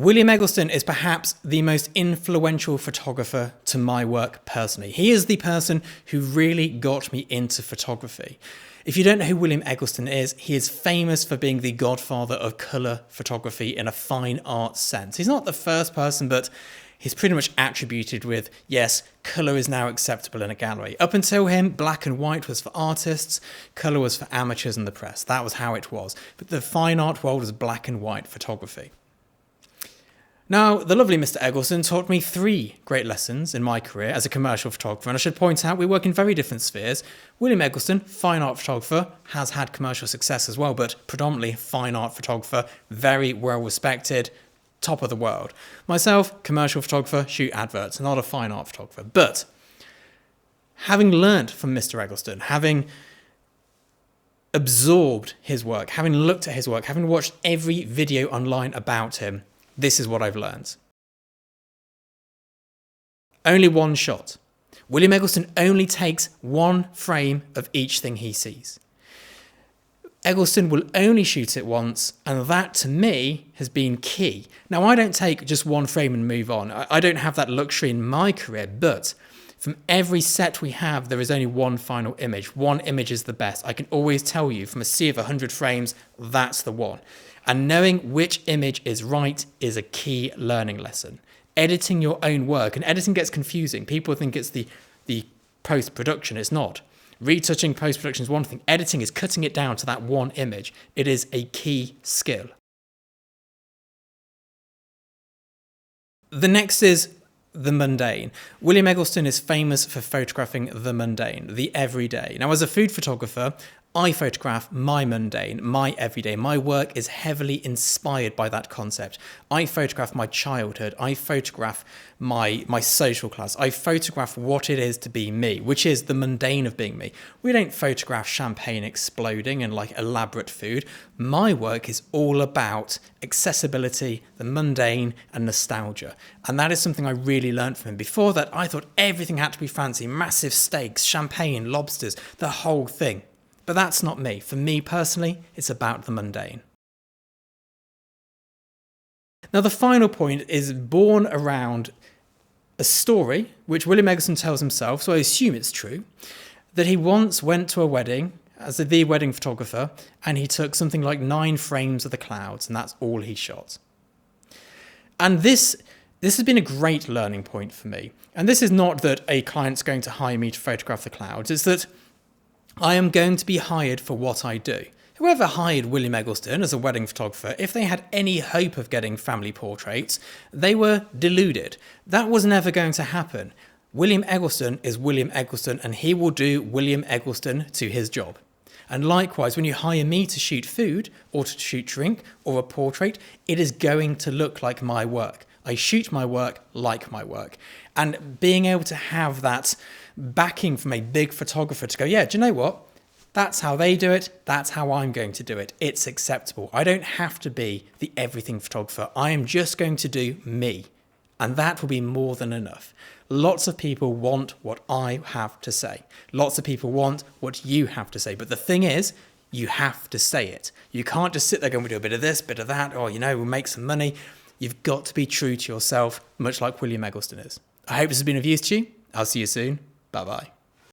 William Eggleston is perhaps the most influential photographer to my work personally. He is the person who really got me into photography. If you don't know who William Eggleston is, he is famous for being the godfather of colour photography in a fine art sense. He's not the first person, but he's pretty much attributed with, yes, colour is now acceptable in a gallery. Up until him, black and white was for artists, colour was for amateurs and the press. That was how it was. But the fine art world was black and white photography. Now, the lovely Mr. Eggleston taught me 3 great lessons in my career as a commercial photographer, and I should point out we work in very different spheres. William Eggleston, fine art photographer, has had commercial success as well, but predominantly fine art photographer, very well respected, top of the world. Myself, commercial photographer, shoot adverts, not a fine art photographer. But having learned from Mr. Eggleston, having absorbed his work, having looked at his work, having watched every video online about him, this is what I've learned. Only one shot. William Eggleston only takes 1 frame of each thing he sees. Eggleston will only shoot it once, and that to me has been key. Now, I don't take just 1 frame and move on. I don't have that luxury in my career, but from every set we have, there is only 1 final image. 1 image is the best. I can always tell you from a sea of 100 frames, that's the one. And knowing which image is right is a key learning lesson. Editing your own work, and editing gets confusing. People think it's the post-production. It's not. Retouching post-production is one thing. Editing is cutting it down to that 1 image. It is a key skill. The next is the mundane. William Eggleston is famous for photographing the mundane, the everyday. Now, as a food photographer, I photograph my mundane, my everyday. My work is heavily inspired by that concept. I photograph my childhood. I photograph my social class. I photograph what it is to be me, which is the mundane of being me. We don't photograph champagne exploding and like elaborate food. My work is all about accessibility, the mundane, and nostalgia. And that is something I really learned from him. Before that, I thought everything had to be fancy, massive steaks, champagne, lobsters, the whole thing. But that's not me. For me personally, it's about the mundane. Now, the final point is born around a story, which William Eggleston tells himself, so I assume it's true, that he once went to a wedding as the wedding photographer, and he took something like 9 frames of the clouds, and that's all he shot. And this has been a great learning point for me. And this is not that a client's going to hire me to photograph the clouds, it's that I am going to be hired for what I do. Whoever hired William Eggleston as a wedding photographer, if they had any hope of getting family portraits, they were deluded. That was never going to happen. William Eggleston is William Eggleston, and he will do William Eggleston to his job. And likewise, when you hire me to shoot food, or to shoot drink, or a portrait, it is going to look like my work. I shoot my work like my work. And being able to have that backing from a big photographer to go, yeah, do you know what? That's how they do it. That's how I'm going to do it. It's acceptable. I don't have to be the everything photographer. I am just going to do me. And that will be more than enough. Lots of people want what I have to say. Lots of people want what you have to say. But the thing is, you have to say it. You can't just sit there going, we'll do a bit of this, bit of that, or, we'll make some money. You've got to be true to yourself, much like William Eggleston is. I hope this has been of use to you. I'll see you soon. Bye-bye.